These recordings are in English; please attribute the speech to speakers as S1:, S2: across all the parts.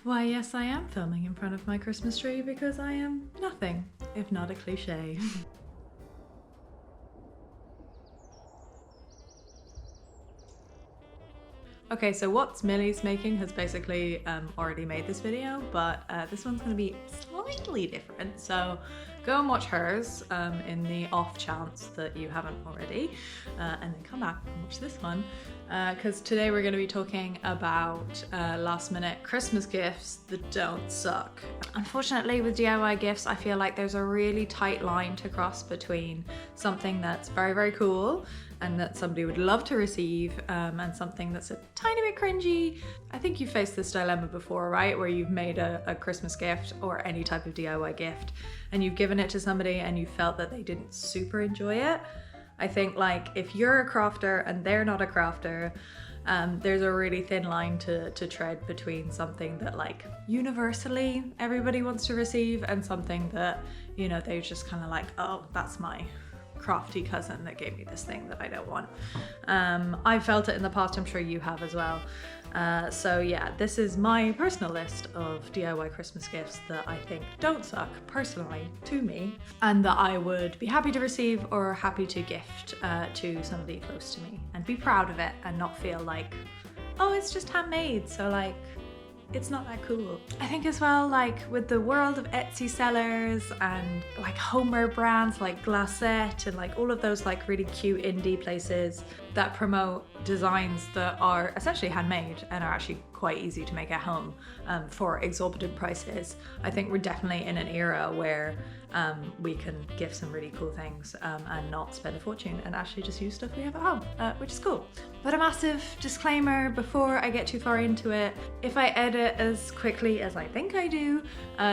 S1: Why, yes, I am filming in front of my Christmas tree because I am nothing if not a cliche. Okay, so what Millie's making has basically already made this video, but this one's gonna be slightly different. So go and watch hers in the off chance that you haven't already, and then come back and watch this one. Because today we're gonna be talking about last minute Christmas gifts that don't suck. Unfortunately with DIY gifts, I feel like there's a really tight line to cross between something that's very, very cool and that somebody would love to receive, and something that's a tiny bit cringy. I think you've faced this dilemma before, right? Where you've made a Christmas gift or any type of DIY gift and you've given it to somebody and you felt that they didn't super enjoy it. I think like if you're a crafter and they're not a crafter, there's a really thin line to tread between something that like universally everybody wants to receive and something that, you know, they're just kind of like, oh, that's my crafty cousin that gave me this thing that I don't want. I've felt it in the past, I'm sure you have as well. So yeah, this is my personal list of DIY Christmas gifts that I think don't suck personally to me and that I would be happy to receive or happy to gift to somebody close to me and be proud of it and not feel like, oh, it's just handmade, so like it's not that cool. I think as well, like with the world of Etsy sellers and like homeware brands like Glassette and like all of those like really cute indie places that promote designs that are essentially handmade and are actually quite easy to make at home for exorbitant prices. I think we're definitely in an era where we can gift some really cool things and not spend a fortune and actually just use stuff we have at home, which is cool. But a massive disclaimer before I get too far into it, if I edit as quickly as I think I do,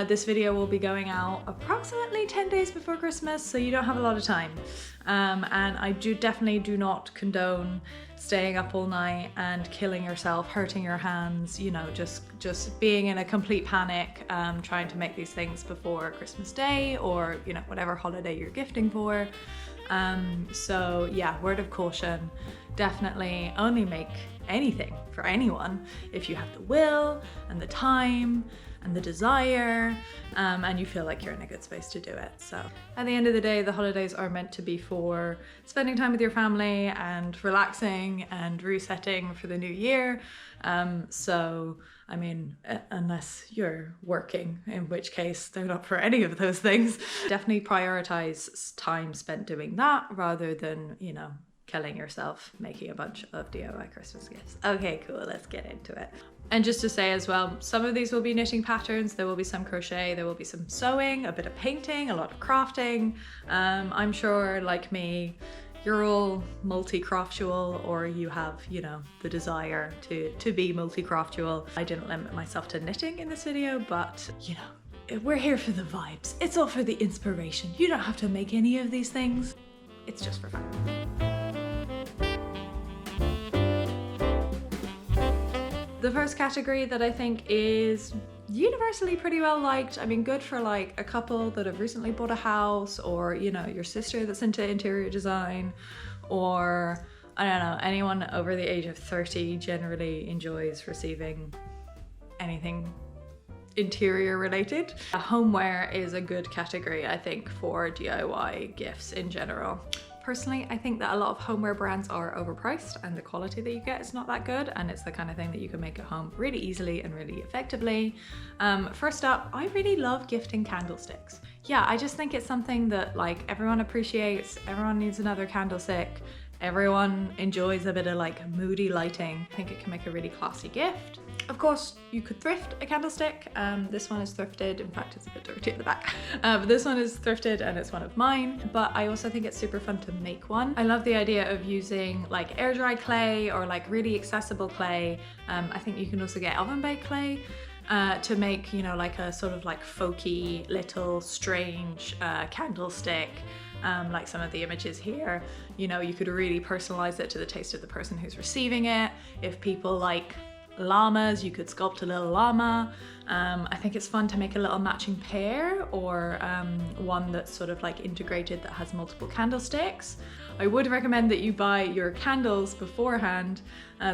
S1: this video will be going out approximately 10 days before Christmas, so you don't have a lot of time. And I definitely do not condone staying up all night and killing yourself, hurting your hands, you know, just being in a complete panic, trying to make these things before Christmas Day or, you know, whatever holiday you're gifting for. So yeah, word of caution, definitely only make anything for anyone if you have the will and the time and the desire, and you feel like you're in a good space to do it. So at the end of the day, the holidays are meant to be for spending time with your family and relaxing and resetting for the new year. So I mean, unless you're working, in which case they're not for any of those things. Definitely prioritize time spent doing that rather than, you know, killing yourself making a bunch of DIY Christmas gifts. Okay, cool, let's get into it. And just to say as well, some of these will be knitting patterns, there will be some crochet, there will be some sewing, a bit of painting, a lot of crafting. I'm sure, like me, you're all multi-craftual, or you have, you know, the desire to be multi-craftual. I didn't limit myself to knitting in this video, but you know, we're here for the vibes. It's all for the inspiration. You don't have to make any of these things. It's just for fun. The first category that I think is universally pretty well liked, I mean, good for like a couple that have recently bought a house, or, you know, your sister that's into interior design, or I don't know, anyone over the age of 30 generally enjoys receiving anything interior related. Homeware is a good category, I think, for DIY gifts in general. Personally, I think that a lot of homeware brands are overpriced and the quality that you get is not that good, and it's the kind of thing that you can make at home really easily and really effectively. First up, I really love gifting candlesticks. Yeah, I just think it's something that like everyone appreciates, everyone needs another candlestick, everyone enjoys a bit of like moody lighting. I think it can make a really classy gift. Of course, you could thrift a candlestick. This one is thrifted. In fact, it's a bit dirty at the back. But this one is thrifted and it's one of mine. But I also think it's super fun to make one. I love the idea of using like air dry clay or like really accessible clay. I think you can also get oven baked clay to make, you know, like a sort of like folky little strange candlestick. Like some of the images here, you know, you could really personalize it to the taste of the person who's receiving it. If people like llamas, you could sculpt a little llama. I think it's fun to make a little matching pair, or one that's sort of like integrated that has multiple candlesticks. I would recommend that you buy your candles beforehand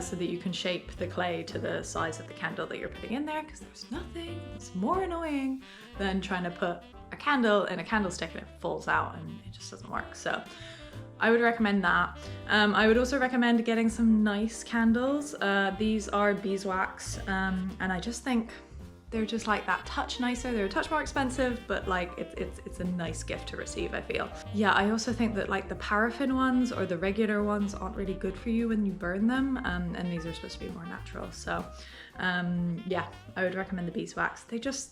S1: so that you can shape the clay to the size of the candle that you're putting in there, because there's nothing that's more annoying than trying to put a candle in a candlestick and it falls out and it just doesn't work. So I would recommend that. I would also recommend getting some nice candles. These are beeswax, and I just think they're just like that touch nicer. They're a touch more expensive, but like it's a nice gift to receive, I feel. Yeah, I also think that like the paraffin ones or the regular ones aren't really good for you when you burn them, and these are supposed to be more natural. So yeah, I would recommend the beeswax.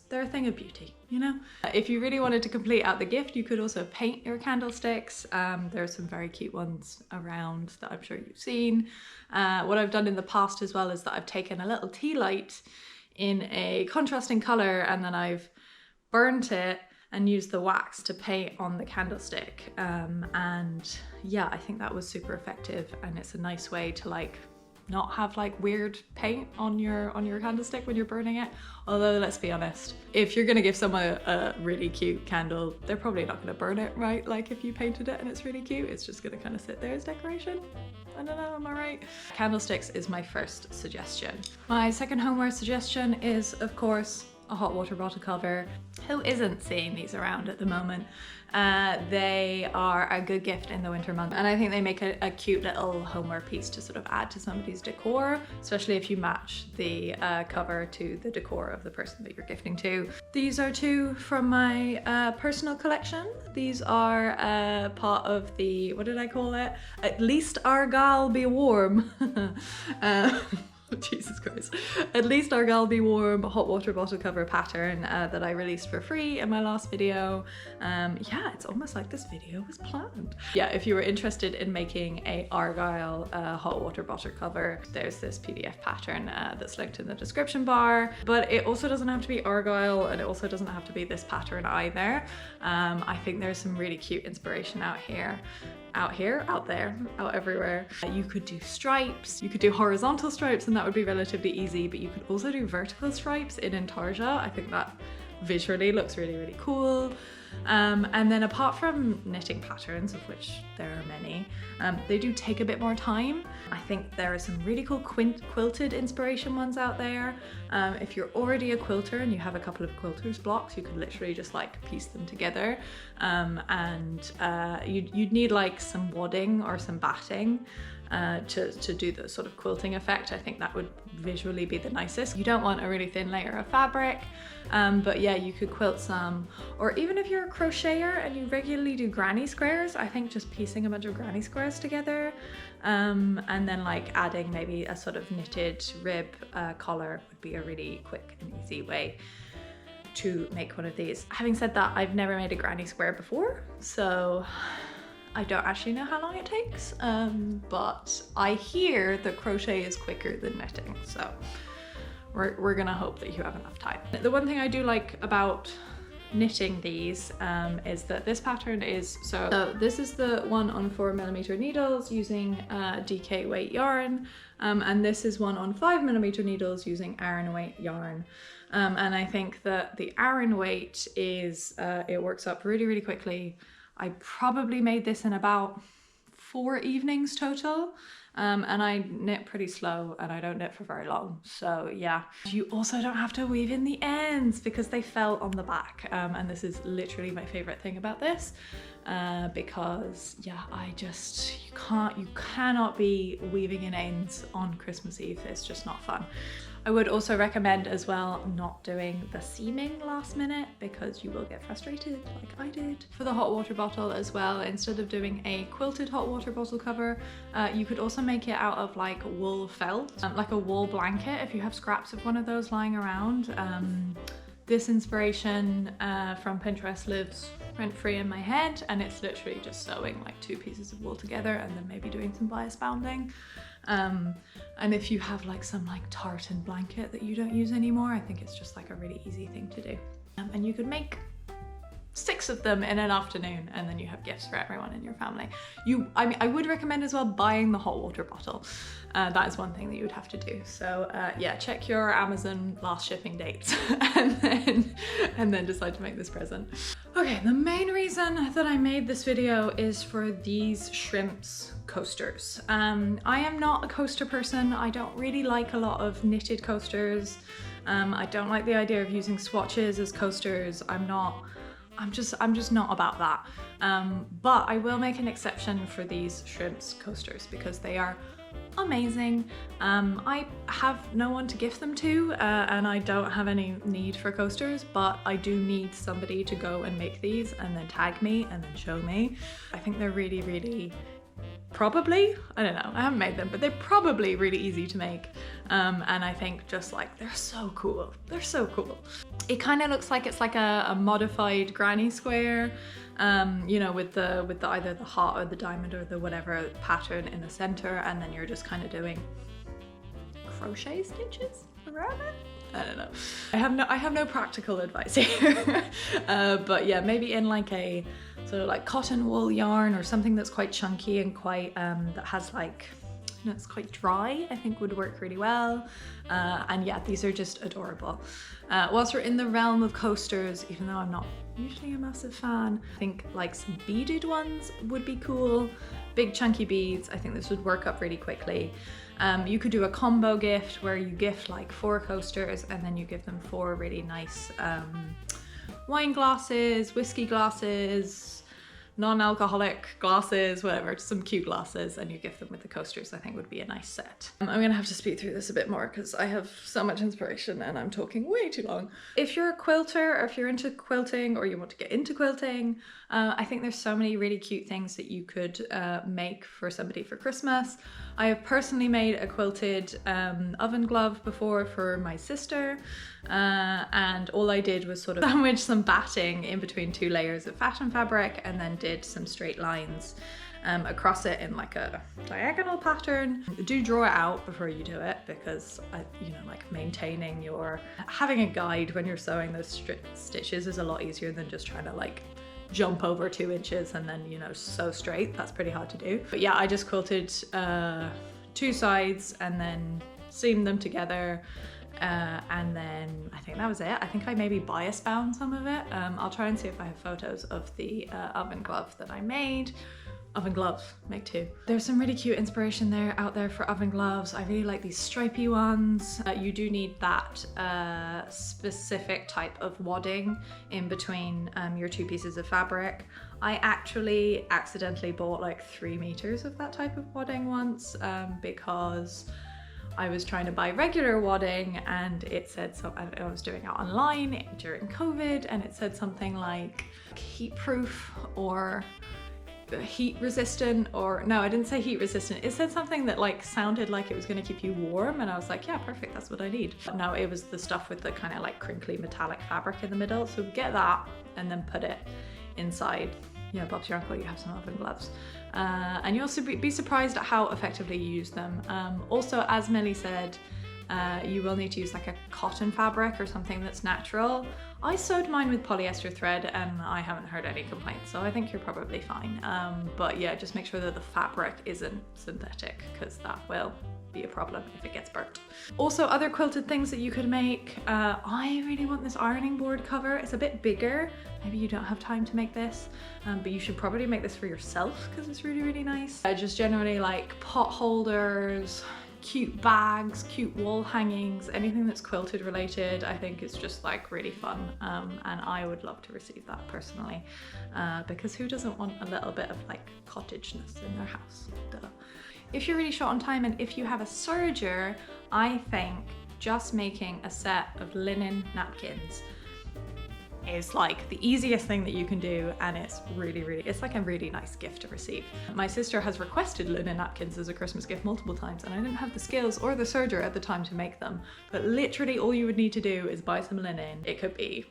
S1: They're a thing of beauty, you know? If you really wanted to complete out the gift, you could also paint your candlesticks. There are some very cute ones around that I'm sure you've seen. What I've done in the past as well is that I've taken a little tea light in a contrasting color and then I've burnt it and used the wax to paint on the candlestick. And yeah, I think that was super effective, and it's a nice way to like not have like weird paint on your candlestick when you're burning it. Although let's be honest, if you're gonna give someone a really cute candle, they're probably not gonna burn it, right? Like if you painted it and it's really cute, it's just gonna kind of sit there as decoration. I don't know, am I right? Candlesticks is my first suggestion. My second homeware suggestion is, of course, a hot water bottle cover. Who isn't seeing these around at the moment? They are a good gift in the winter months, and I think they make a cute little homeware piece to sort of add to somebody's decor, especially if you match the cover to the decor of the person that you're gifting to. These are two from my personal collection. These are part of the, what did I call it? At least Argyle be warm. Jesus Christ. At least Argyle be warm hot water bottle cover pattern that I released for free in my last video. Yeah, it's almost like this video was planned. Yeah, if you were interested in making a Argyle hot water bottle cover, there's this PDF pattern that's linked in the description bar. But it also doesn't have to be Argyle, and it also doesn't have to be this pattern either. I think there's some really cute inspiration out here, out there, out everywhere. You could do stripes, you could do horizontal stripes, and that would be relatively easy, but you could also do vertical stripes in intarsia. I think that visually looks really, really cool. And then apart from knitting patterns, of which there are many, they do take a bit more time. I think there are some really cool quilted inspiration ones out there. If you're already a quilter and you have a couple of quilters blocks, you could literally just like piece them together. You'd need like some wadding or some batting to do the sort of quilting effect. I think that would visually be the nicest. You don't want a really thin layer of fabric, but yeah, you could quilt some. Or even if you're a crocheter and you regularly do granny squares, I think just piecing a bunch of granny squares together and then like adding maybe a sort of knitted rib collar would be a really quick and easy way to make one of these. Having said that, I've never made a granny square before, so I don't actually know how long it takes, but I hear that crochet is quicker than knitting, so we're gonna hope that you have enough time. The one thing I do like about knitting these is that this pattern is, so this is the one on 4mm needles using DK weight yarn, and this is one on 5mm needles using Aran weight yarn. And I think that the Aran weight is, it works up really, really quickly. I probably made this in about 4 evenings total, and I knit pretty slow and I don't knit for very long, so yeah. You also don't have to weave in the ends because they fell on the back, and this is literally my favorite thing about this, because yeah, you cannot be weaving in ends on Christmas Eve. It's just not fun. I would also recommend as well not doing the seaming last minute because you will get frustrated like I did. For the hot water bottle as well, instead of doing a quilted hot water bottle cover, you could also make it out of like wool felt, like a wool blanket if you have scraps of one of those lying around. This inspiration from Pinterest lives rent-free in my head, and it's literally just sewing like 2 pieces of wool together and then maybe doing some bias bounding. And if you have like some like tartan blanket that you don't use anymore, I think it's just like a really easy thing to do. And you could make 6 of them in an afternoon, and then you have gifts for everyone in your family. I mean, I would recommend as well buying the hot water bottle. That is one thing that you would have to do. So yeah, check your Amazon last shipping dates and then decide to make this present. Okay, the main reason that I made this video is for these shrimps coasters. I am not a coaster person. I don't really like a lot of knitted coasters. I don't like the idea of using swatches as coasters. I'm just not about that. But I will make an exception for these shrimps coasters because they are amazing. I have no one to gift them to, and I don't have any need for coasters, but I do need somebody to go and make these and then tag me and then show me. I think they're really probably, I don't know, I haven't made them, but they're probably really easy to make. And I think just like, they're so cool. They're so cool. It kind of looks like it's like a modified granny square, you know, with the either the heart or the diamond or the whatever pattern in the center, and then you're just kind of doing crochet stitches around it. I don't know. I have no practical advice here. But yeah, maybe in like a sort of like cotton wool yarn or something that's quite chunky and quite that has like, you know, it's quite dry, I think would work really well. And yeah, these are just adorable. Whilst we're in the realm of coasters, even though I'm not usually a massive fan, I think like some beaded ones would be cool. Big chunky beads, I think this would work up really quickly. You could do a combo gift where you gift like 4 coasters and then you give them 4 really nice wine glasses, whiskey glasses, non-alcoholic glasses, whatever, some cute glasses, and you gift them with the coasters. I think would be a nice set. I'm gonna have to speed through this a bit more because I have so much inspiration and I'm talking way too long. If you're a quilter or if you're into quilting or you want to get into quilting, I think there's so many really cute things that you could make for somebody for Christmas. I have personally made a quilted oven glove before for my sister, and all I did was sort of sandwich some batting in between 2 layers of satin fabric and then did some straight lines across it in like a diagonal pattern. Do draw it out before you do it because you know, like maintaining having a guide when you're sewing those stitches is a lot easier than just trying to like jump over 2 inches and then, you know, sew straight. That's pretty hard to do. But yeah, I just quilted 2 sides and then seamed them together. And then I think that was it. I think I maybe bias bound some of it. I'll try and see if I have photos of the oven glove that I made. Oven gloves, make 2. There's some really cute inspiration out there for oven gloves. I really like these stripy ones. You do need that specific type of wadding in between your 2 pieces of fabric. I actually accidentally bought like 3 meters of that type of wadding once because I was trying to buy regular wadding and it said, so I was doing it online during COVID, and it said something like heat proof or heat resistant, or no, I didn't say heat resistant. It said something that like sounded like it was going to keep you warm, and I was like, yeah, perfect, that's what I need. But no, it was the stuff with the kind of like crinkly metallic fabric in the middle. So get that and then put it inside. Yeah, Bob's your uncle, you have some oven gloves. And you'll also be surprised at how effectively you use them. Also, as Millie said, you will need to use like a cotton fabric or something that's natural. I sewed mine with polyester thread and I haven't heard any complaints, so I think you're probably fine. But yeah, just make sure that the fabric isn't synthetic because that will be a problem if it gets burnt. Also, other quilted things that you could make. I really want this ironing board cover. It's a bit bigger. Maybe you don't have time to make this, but you should probably make this for yourself because it's really nice. Just generally like pot holders, cute bags, cute wall hangings, anything that's quilted related. I think it's just like really fun, and I would love to receive that personally, because who doesn't want a little bit of like cottageness in their house? Duh. If you're really short on time and if you have a serger, I think just making a set of linen napkins is like the easiest thing that you can do, and it's it's like a really nice gift to receive. My sister has requested linen napkins as a Christmas gift multiple times, and I didn't have the skills or the serger at the time to make them, but literally all you would need to do is buy some linen. It could be,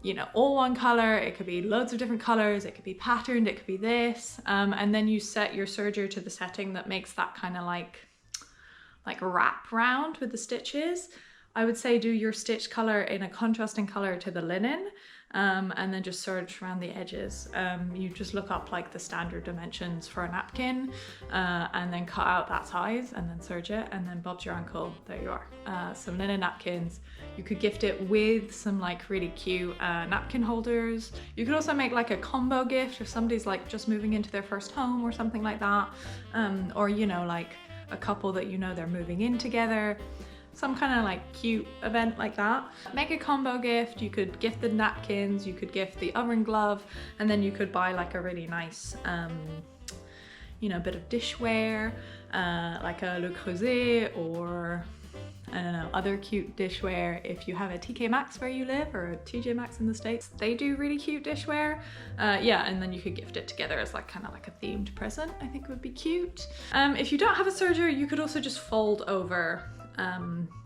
S1: you know, all one color, it could be loads of different colors, it could be patterned, it could be this, and then you set your serger to the setting that makes that kind of like wrap round with the stitches. I would say do your stitch color in a contrasting color to the linen, and then just serge around the edges. You just look up like the standard dimensions for a napkin, and then cut out that size and then serge it, and then bob's your uncle, there you are. Some linen napkins. You could gift it with some like really cute napkin holders. You could also make like a combo gift if somebody's like just moving into their first home or something like that, or you know, like a couple that you know they're moving in together. Some kind of like cute event like that. Make a combo gift. You could gift the napkins, you could gift the oven glove, and then you could buy like a really nice you know, bit of dishware, like a Le Creuset, or I don't know, other cute dishware. If you have a TK Maxx where you live, or a TJ Maxx in the States, they do really cute dishware. Yeah, and then you could gift it together as like kind of like a themed present, I think would be cute. If you don't have a serger, you could also just fold over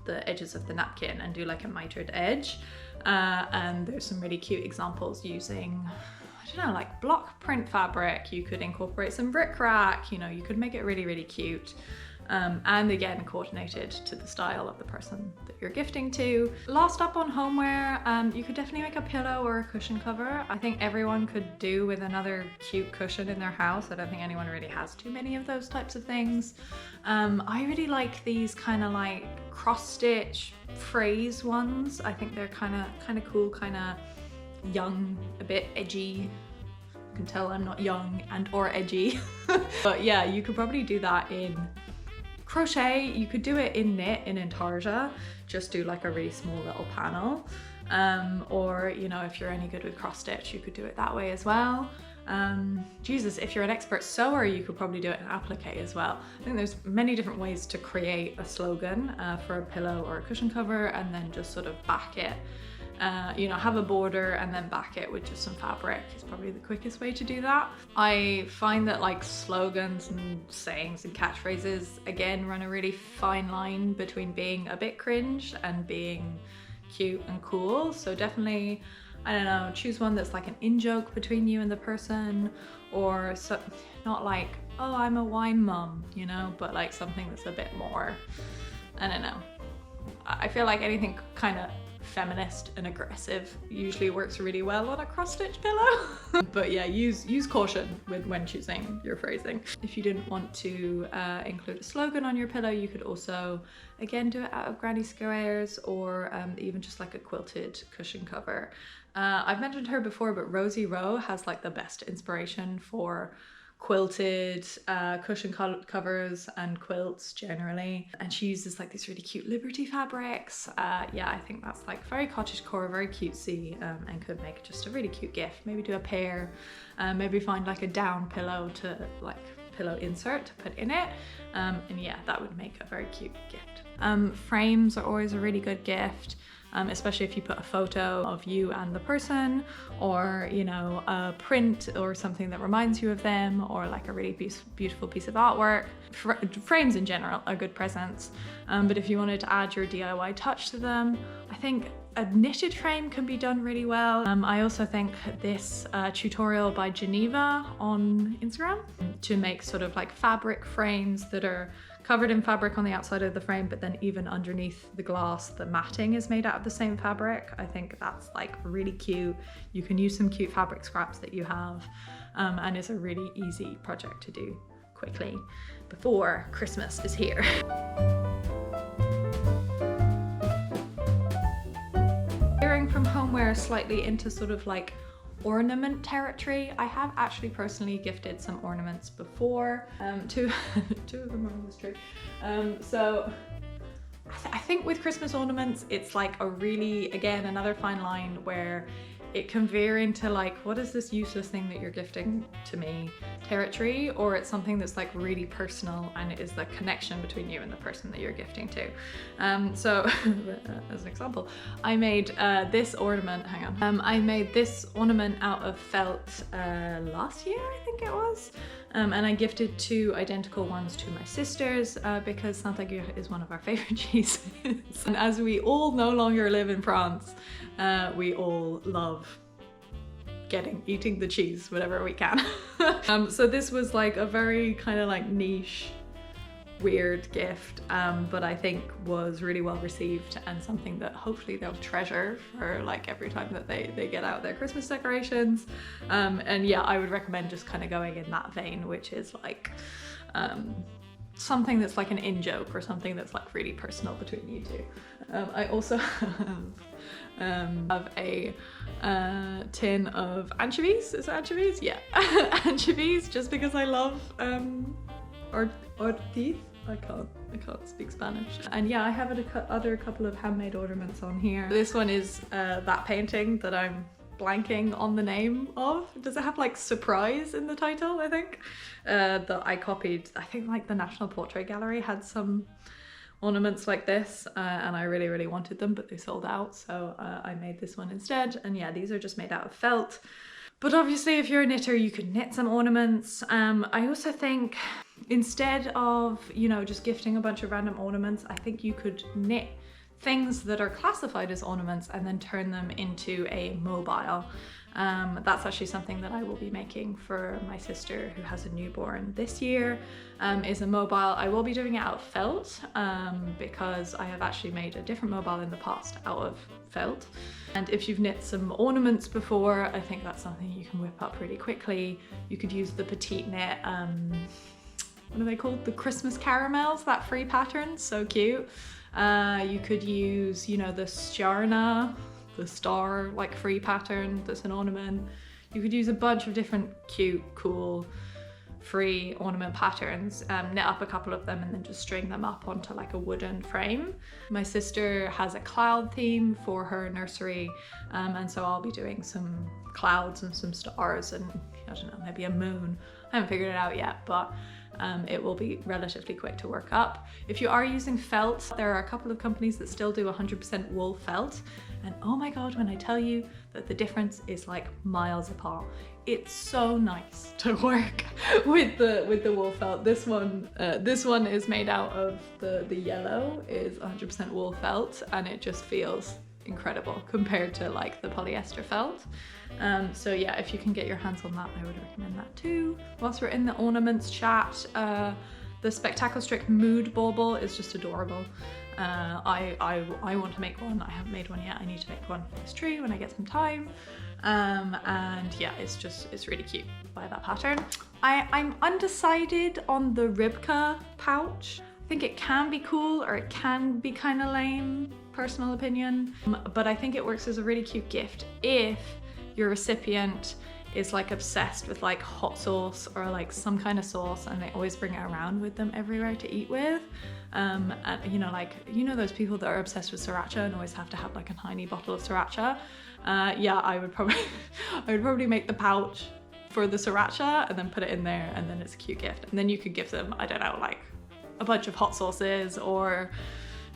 S1: the edges of the napkin and do like a mitered edge. And there's some really cute examples using, I don't know, like block print fabric. You could incorporate some bric-a-brac, you know, you could make it really, really cute. And again, coordinated to the style of the person that you're gifting to. Last up on homeware, you could definitely make a pillow or a cushion cover. I think everyone could do with another cute cushion in their house. I don't think anyone really has too many of those types of things. I really like these kind of like cross-stitch phrase ones. I think they're kind of cool, kind of young, a bit edgy. You can tell I'm not young and or edgy. But yeah, you could probably do that in crochet. You could do it in knit, in intarsia, just do like a really small little panel. Or, you know, if you're any good with cross stitch, you could do it that way as well. Jesus, if you're an expert sewer, you could probably do it in applique as well. I think there's many different ways to create a slogan for a pillow or a cushion cover, and then just sort of back it. You know, have a border and then back it with just some fabric is probably the quickest way to do that. I find that like slogans and sayings and catchphrases, again, run a really fine line between being a bit cringe and being cute and cool. So definitely, I don't know, choose one that's like an in-joke between you and the person, or so, not like, oh, I'm a wine mum, you know, but like something that's a bit more, I don't know. I feel like anything kind of feminist and aggressive usually works really well on a cross-stitch pillow. But yeah, use caution when choosing your phrasing. If you didn't want to include a slogan on your pillow, you could also again do it out of granny squares, or even just like a quilted cushion cover. I've mentioned her before, but Rosie Rowe has like the best inspiration for quilted cushion covers and quilts generally, and she uses like these really cute Liberty fabrics. Yeah, I think that's like very cottagecore, very cutesy, and could make just a really cute gift. Maybe do a pair, maybe find like a down pillow to like pillow insert to put in it, and yeah, that would make a very cute gift. Frames are always a really good gift. Especially if you put a photo of you and the person, or, you know, a print or something that reminds you of them, or like a really beautiful piece of artwork. Frames in general are good presents, but if you wanted to add your DIY touch to them, I think a knitted frame can be done really well. I also think this tutorial by Geneva on Instagram to make sort of like fabric frames that are covered in fabric on the outside of the frame, but then even underneath the glass, the matting is made out of the same fabric. I think that's like really cute. You can use some cute fabric scraps that you have, and it's a really easy project to do quickly before Christmas is here. Veering from homeware slightly into sort of like ornament territory. I have actually personally gifted some ornaments before, two of them are on this tree. So I think with Christmas ornaments, it's like a really, again, another fine line where it can veer into like, what is this useless thing that you're gifting to me territory, or it's something that's like really personal and it is the connection between you and the person that you're gifting to. So as an example, I made this ornament, hang on. I made this ornament out of felt last year, I think it was. And I gifted 2 identical ones to my sisters because Saint-Agur is one of our favorite cheeses. And as we all no longer live in France, we all love eating the cheese whenever we can. So this was like a very kind of like niche weird gift, but I think was really well received and something that hopefully they'll treasure for like every time that they get out their Christmas decorations. And yeah, I would recommend just kind of going in that vein, which is like something that's like an in-joke or something that's like really personal between you two. I also have a tin of anchovies. Is it anchovies? Yeah, anchovies, just because I love ortiz. I can't speak Spanish. And yeah, I have a couple of handmade ornaments on here. This one is that painting that I'm blanking on the name of. Does it have like surprise in the title, I think? That I copied. I think like the National Portrait Gallery had some ornaments like this, and I really wanted them, but they sold out, so I made this one instead. And yeah, these are just made out of felt. But obviously if you're a knitter, you could knit some ornaments. I also think instead of, you know, just gifting a bunch of random ornaments, I think you could knit things that are classified as ornaments and then turn them into a mobile. That's actually something that I will be making for my sister who has a newborn this year, is a mobile. I will be doing it out of felt, because I have actually made a different mobile in the past out of felt. And if you've knit some ornaments before, I think that's something you can whip up really quickly. You could use the petite knit, what are they called? The Christmas caramels, that free pattern, so cute. You could use, you know, the Stjarna, the star like free pattern that's an ornament. You could use a bunch of different cute, cool, free ornament patterns, knit up a couple of them and then just string them up onto like a wooden frame. My sister has a cloud theme for her nursery, and so I'll be doing some clouds and some stars and I don't know, maybe a moon. I haven't figured it out yet, but it will be relatively quick to work up. If you are using felt, there are a couple of companies that still do 100% wool felt, and oh my god, when I tell you that the difference is like miles apart. It's so nice to work with the wool felt. This one is made out of the yellow is 100% wool felt, and it just feels incredible compared to like the polyester felt. So yeah, if you can get your hands on that, I would recommend that too. Whilst we're in the ornaments chat, the Spectacle Strict Mood Bauble is just adorable. I want to make one. I haven't made one yet. I need to make one for this tree when I get some time. And yeah, it's really cute. Buy that pattern. I'm undecided on the Ribka pouch. I think it can be cool or it can be kind of lame, personal opinion, but I think it works as a really cute gift if your recipient is like obsessed with like hot sauce or like some kind of sauce, and they always bring it around with them everywhere to eat with. And you know, like, you know those people that are obsessed with sriracha and always have to have like a tiny bottle of sriracha? Yeah, I would probably make the pouch for the sriracha and then put it in there, and then it's a cute gift. And then you could give them, I don't know, like a bunch of hot sauces, or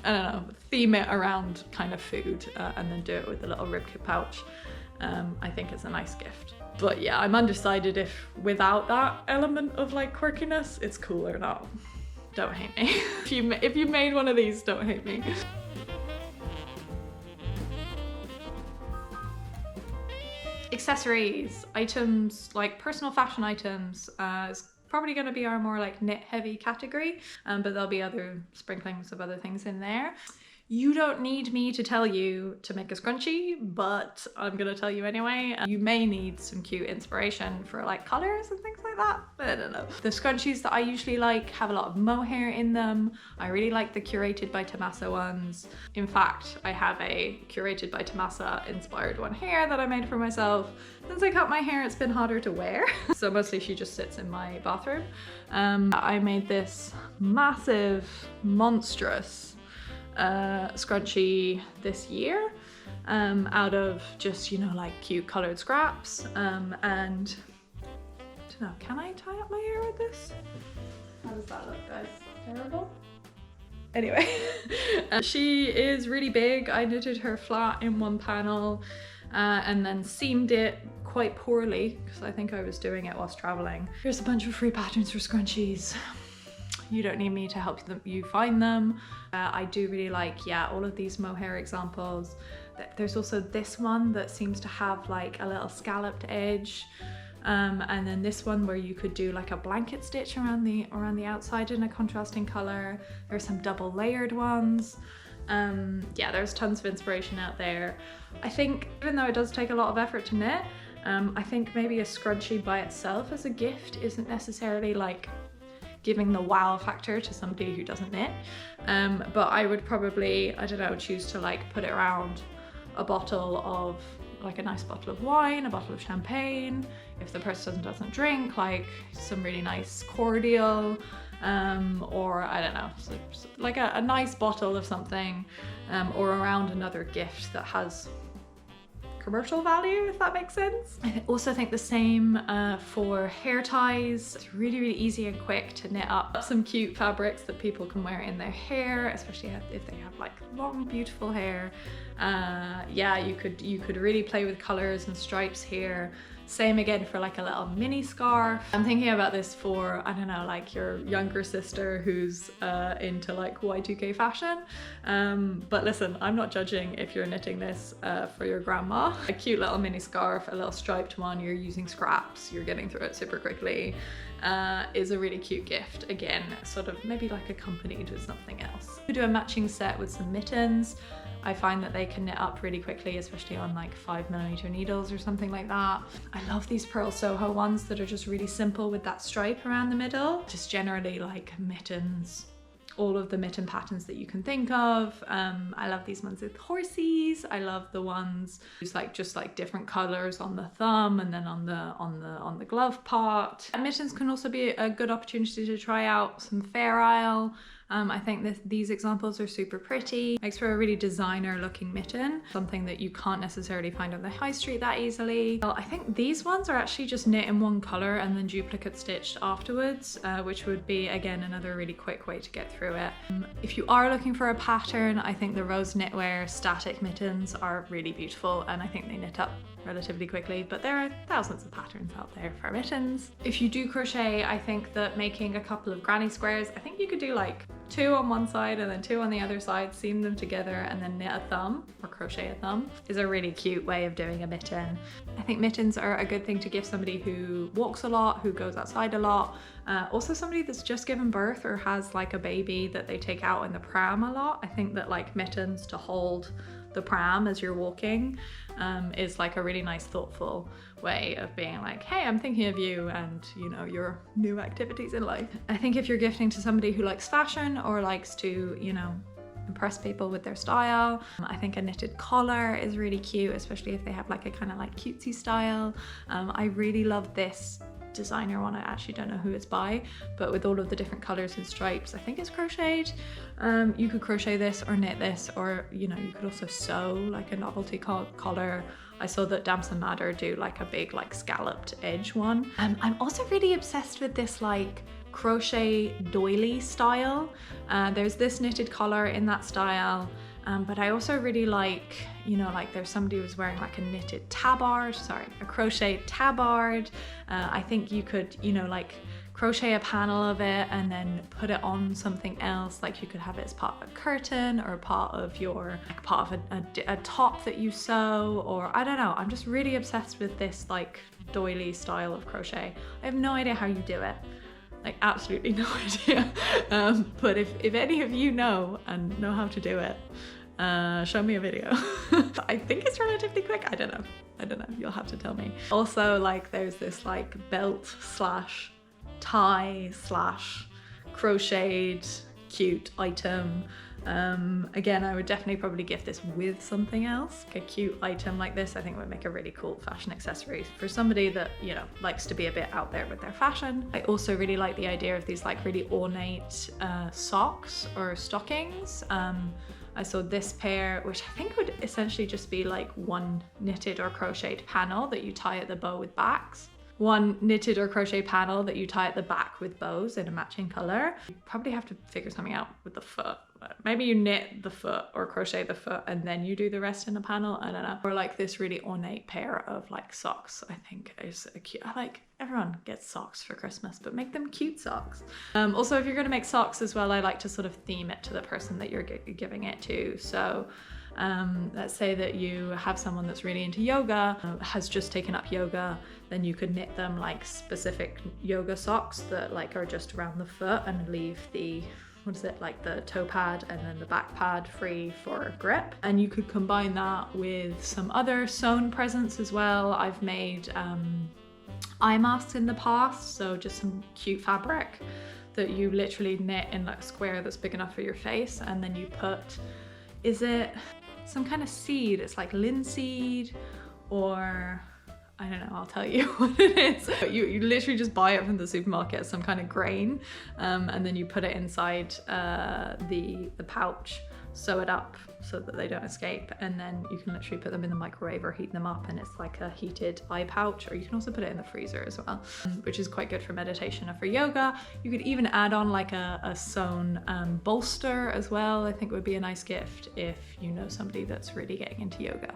S1: I don't know, theme it around kind of food, and then do it with the little Ribka pouch. I think it's a nice gift. But yeah, I'm undecided if without that element of like quirkiness, it's cool or not. Don't hate me. If you made one of these, don't hate me. Accessories, items like personal fashion items, is probably going to be our more like knit heavy category, but there'll be other sprinklings of other things in there. You don't need me to tell you to make a scrunchie, but I'm gonna tell you anyway. You may need some cute inspiration for like colors and things like that. I don't know. The scrunchies that I usually like have a lot of mohair in them. I really like the Curated by Tomasa ones. In fact, I have a Curated by Tomasa inspired one here that I made for myself. Since I cut my hair, it's been harder to wear. So mostly she just sits in my bathroom. I made this massive, monstrous scrunchie this year, out of just, you know, like cute colored scraps, and I don't know, can I tie up my hair with this? How does that look, guys? Terrible? Anyway, she is really big. I knitted her flat in one panel, and then seamed it quite poorly because I think I was doing it whilst traveling. Here's a bunch of free patterns for scrunchies. You don't need me to help you find them. I do really like, yeah, all of these mohair examples. There's also this one that seems to have like a little scalloped edge. And then this one where you could do like a blanket stitch around the outside in a contrasting color. There's some double layered ones. Yeah, there's tons of inspiration out there. I think even though it does take a lot of effort to knit, I think maybe a scrunchie by itself as a gift isn't necessarily like giving the wow factor to somebody who doesn't knit. But I would probably, I don't know, choose to like put it around a bottle of like a nice bottle of wine, a bottle of champagne. If the person doesn't drink, like some really nice cordial, or I don't know, like a nice bottle of something, or around another gift that has commercial value, if that makes sense. I also think the same for hair ties. It's really, really easy and quick to knit up some cute fabrics that people can wear in their hair, especially if they have like long, beautiful hair. Yeah, you could really play with colors and stripes here. Same again for like a little mini scarf. I'm thinking about this for, I don't know, like your younger sister who's into like Y2K fashion. But listen, I'm not judging if you're knitting this for your grandma. A cute little mini scarf, a little striped one, you're using scraps, you're getting through it super quickly, is a really cute gift. Again, sort of maybe like accompanied with something else. You do a matching set with some mittens. I find that they can knit up really quickly, especially on like 5mm needles or something like that. I love these Pearl Soho ones that are just really simple with that stripe around the middle. Just generally like mittens, all of the mitten patterns that you can think of. I love these ones with horsies. I love the ones just like different colors on the thumb and then on the glove part. And mittens can also be a good opportunity to try out some Fair Isle. I think these examples are super pretty. Makes for a really designer looking mitten, something that you can't necessarily find on the high street that easily. Well, I think these ones are actually just knit in one color and then duplicate stitched afterwards, which would be again another really quick way to get through it. If you are looking for a pattern, I think the Rose Knitwear static mittens are really beautiful and I think they knit up relatively quickly, but there are thousands of patterns out there for mittens. If you do crochet, I think that making a couple of granny squares, I think you could do like 2 on one side and then 2 on the other side, seam them together and then knit a thumb or crochet a thumb is a really cute way of doing a mitten. I think mittens are a good thing to give somebody who walks a lot, who goes outside a lot, also somebody that's just given birth or has like a baby that they take out in the pram a lot. I think that like mittens to hold the pram as you're walking is like a really nice thoughtful way of being like, hey, I'm thinking of you and you know your new activities in life. I think if you're gifting to somebody who likes fashion or likes to, you know, impress people with their style, I think a knitted collar is really cute, especially if they have like a kind of like cutesy style. I really love this designer one. I actually don't know who it's by, but with all of the different colors and stripes, I think it's crocheted. You could crochet this or knit this, or you know, you could also sew like a novelty collar. I saw that Damson Madder do like a big like scalloped edge one. I'm also really obsessed with this like crochet doily style. There's this knitted collar in that style. But I also really like, you know, like there's somebody who's wearing like a knitted tabard, a crochet tabard. I think you could, you know, like crochet a panel of it and then put it on something else. Like you could have it as part of a curtain or part of your, like part of a top that you sew, or I don't know. I'm just really obsessed with this like doily style of crochet. I have no idea how you do it. Like absolutely no idea. But if any of you know and know how to do it, show me a video. I think it's relatively quick. I don't know, you'll have to tell me. Also, like there's this like belt slash tie slash crocheted cute item. Again, I would definitely probably gift this with something else. A cute item like this I think would make a really cool fashion accessory for somebody that, you know, likes to be a bit out there with their fashion. I also really like the idea of these like really ornate socks or stockings. I saw this pair, which I think would essentially just be like one knitted or crocheted panel that you tie at the bow with backs. One knitted or crochet panel that you tie at the back with bows in a matching color. You probably have to figure something out with the foot. Maybe you knit the foot or crochet the foot and then you do the rest in a panel, I don't know. Or like this really ornate pair of like socks, I think is a cute, I like everyone gets socks for Christmas, but make them cute socks. Also, if you're gonna make socks as well, I like to sort of theme it to the person that you're giving it to. So Let's say that you have someone that's really into yoga, has just taken up yoga, then you could knit them like specific yoga socks that like are just around the foot and leave the, what is it, like the toe pad and then the back pad free for grip. And you could combine that with some other sewn presents as well. I've made eye masks in the past, so just some cute fabric that you literally knit in like a square that's big enough for your face, and then you put, is it some kind of seed? It's like linseed, or I don't know, I'll tell you what it is. You literally just buy it from the supermarket, some kind of grain, and then you put it inside the pouch, sew it up so that they don't escape, and then you can literally put them in the microwave or heat them up, and it's like a heated eye pouch, or you can also put it in the freezer as well, which is quite good for meditation or for yoga. You could even add on like a sewn bolster as well. I think would be a nice gift if you know somebody that's really getting into yoga.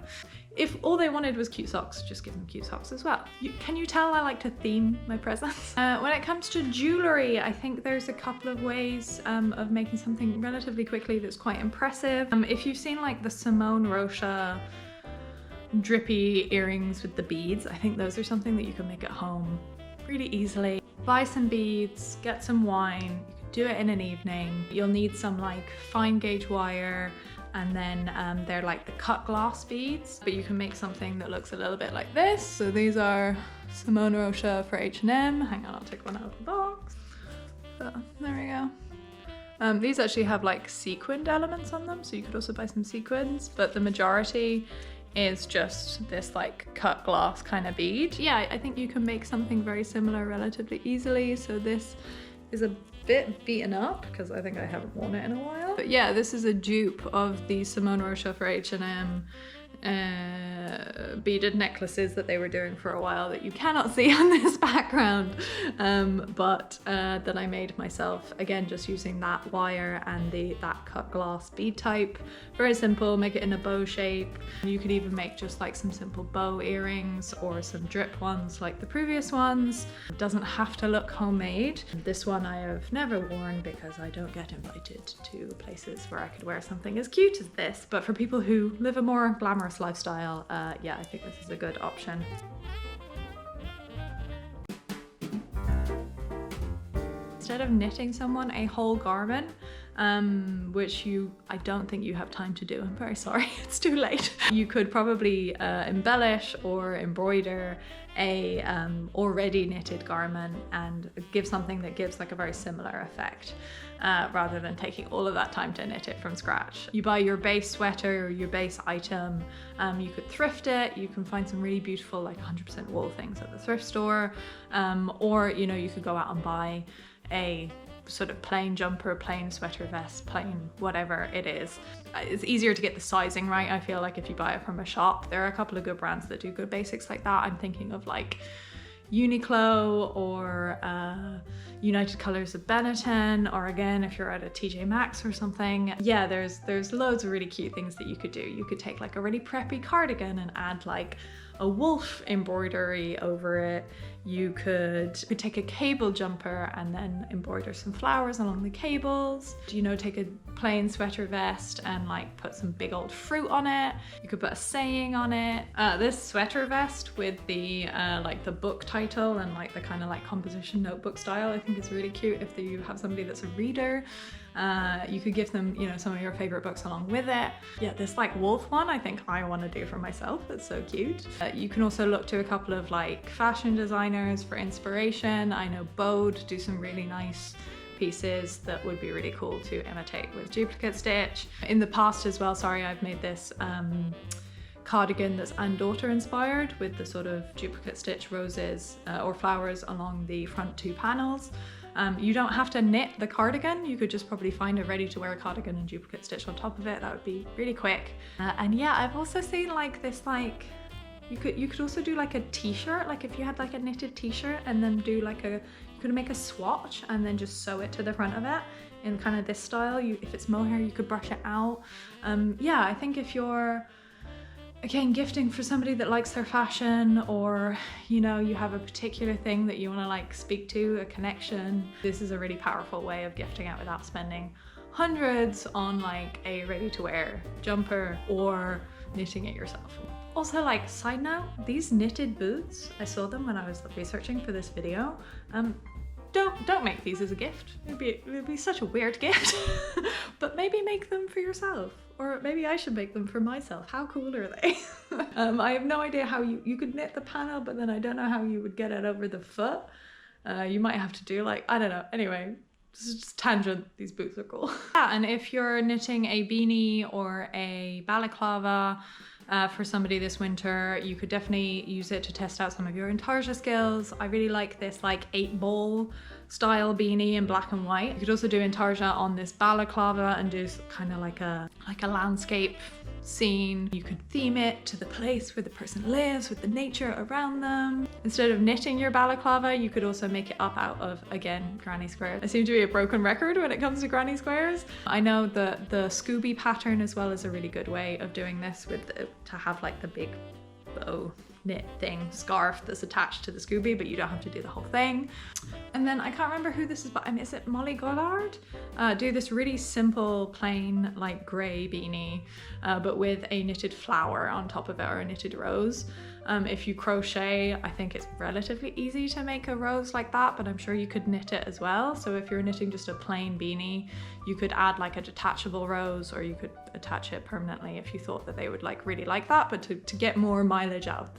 S1: If all they wanted was cute socks, just give them cute socks as well. Can you tell I like to theme my presents? When it comes to jewelry, I think there's a couple of ways of making something relatively quickly that's quite impressive. If you've seen like the Simone Rocha drippy earrings with the beads, I think those are something that you can make at home really easily. Buy some beads, get some wine, you can do it in an evening. You'll need some like fine gauge wire, and then they're like the cut glass beads, but you can make something that looks a little bit like this. So these are Simone Rocha for H&M. Hang on, I'll take one out of the box. So, there we go. These actually have like sequined elements on them, so you could also buy some sequins, but the majority is just this like cut glass kind of bead. Yeah, I think you can make something very similar relatively easily. So this is a bit beaten up because I think I haven't worn it in a while. But yeah, this is a dupe of the Simone Rocha for H&M beaded necklaces that they were doing for a while that you cannot see on this background, but that I made myself, again just using that wire and that cut glass bead type. Very simple, make it in a bow shape. You could even make just like some simple bow earrings or some drip ones like the previous ones. It doesn't have to look homemade. This one I have never worn because I don't get invited to places where I could wear something as cute as this, but for people who live a more glamorous lifestyle, yeah, I think this is a good option. Instead of knitting someone a whole garment, which I don't think you have time to do, I'm very sorry, it's too late. You could probably embellish or embroider a already knitted garment and give something that gives like a very similar effect, rather than taking all of that time to knit it from scratch. You buy your base sweater or your base item, you could thrift it, you can find some really beautiful like 100% wool things at the thrift store, or you know, you could go out and buy a sort of plain jumper, plain sweater vest, plain whatever it is. It's easier to get the sizing right, I feel like, if you buy it from a shop. There are a couple of good brands that do good basics like that. I'm thinking of like Uniqlo or United Colors of Benetton, or again if you're at a TJ Maxx or something. Yeah, there's loads of really cute things that you could do. You could take like a really preppy cardigan and add like a wolf embroidery over it. You could take a cable jumper and then embroider some flowers along the cables. You know, take a plain sweater vest and like put some big old fruit on it. You could put a saying on it. This sweater vest with the like the book title and like the kind of like composition notebook style, I think is really cute if you have somebody that's a reader. You could give them, you know, some of your favorite books along with it. Yeah, this like wolf one I think I want to do for myself. It's so cute. You can also look to a couple of like fashion designers for inspiration. I know Bode do some really nice pieces that would be really cool to imitate with duplicate stitch. In the past as well, sorry, I've made this cardigan that's Anne Daughter inspired with the sort of duplicate stitch roses or flowers along the front two panels. You don't have to knit the cardigan, you could just probably find a ready to wear cardigan and duplicate stitch on top of it. That would be really quick. And yeah, I've also seen like this, like you could also do like a t-shirt, like if you had like a knitted t-shirt and then do like you could make a swatch and then just sew it to the front of it in kind of this style. If it's mohair, you could brush it out. Yeah, I think if you're again gifting for somebody that likes their fashion, or you know, you have a particular thing that you want to like speak to, a connection, this is a really powerful way of gifting out without spending hundreds on like a ready-to-wear jumper or knitting it yourself. Also, like, side note, these knitted boots, I saw them when I was researching for this video. Don't make these as a gift. It'd be such a weird gift. But maybe make them for yourself. Or maybe I should make them for myself. How cool are they? I have no idea how you could knit the panel, but then I don't know how you would get it over the foot. You might have to do like, I don't know. Anyway, this is just tangent. These boots are cool. Yeah, and if you're knitting a beanie or a balaclava, for somebody this winter, you could definitely use it to test out some of your intarsia skills. I really like this like 8-ball style beanie in black and white. You could also do intarsia on this balaclava and do kind of like a landscape scene. You could theme it to the place where the person lives with the nature around them. Instead of knitting your balaclava, you could also make it up out of, again, granny squares. I seem to be a broken record when it comes to granny squares. I know the Scooby pattern as well is a really good way of doing this to have like the big bow knit thing, scarf that's attached to the Scooby, but you don't have to do the whole thing. And then I can't remember who this is, but is it Molly Goddard? Do this really simple, plain, like grey beanie, but with a knitted flower on top of it or a knitted rose. If you crochet, I think it's relatively easy to make a rose like that, but I'm sure you could knit it as well. So if you're knitting just a plain beanie, you could add like a detachable rose, or you could attach it permanently if you thought that they would like really like that. But to get more mileage out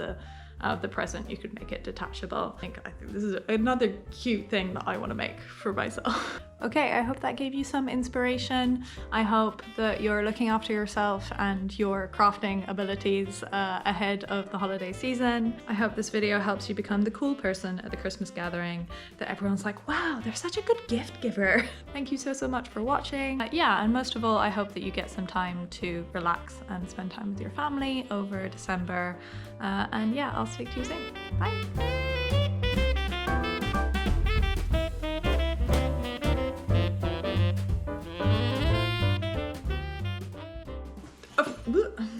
S1: of the present, you could make it detachable. I think this is another cute thing that I want to make for myself. Okay, I hope that gave you some inspiration. I hope that you're looking after yourself and your crafting abilities ahead of the holiday season. I hope this video helps you become the cool person at the Christmas gathering that everyone's like, wow, they're such a good gift giver. Thank you so much for watching. Yeah, and most of all, I hope that you get some time to relax and spend time with your family over December. And yeah, I'll speak to you soon. Bye.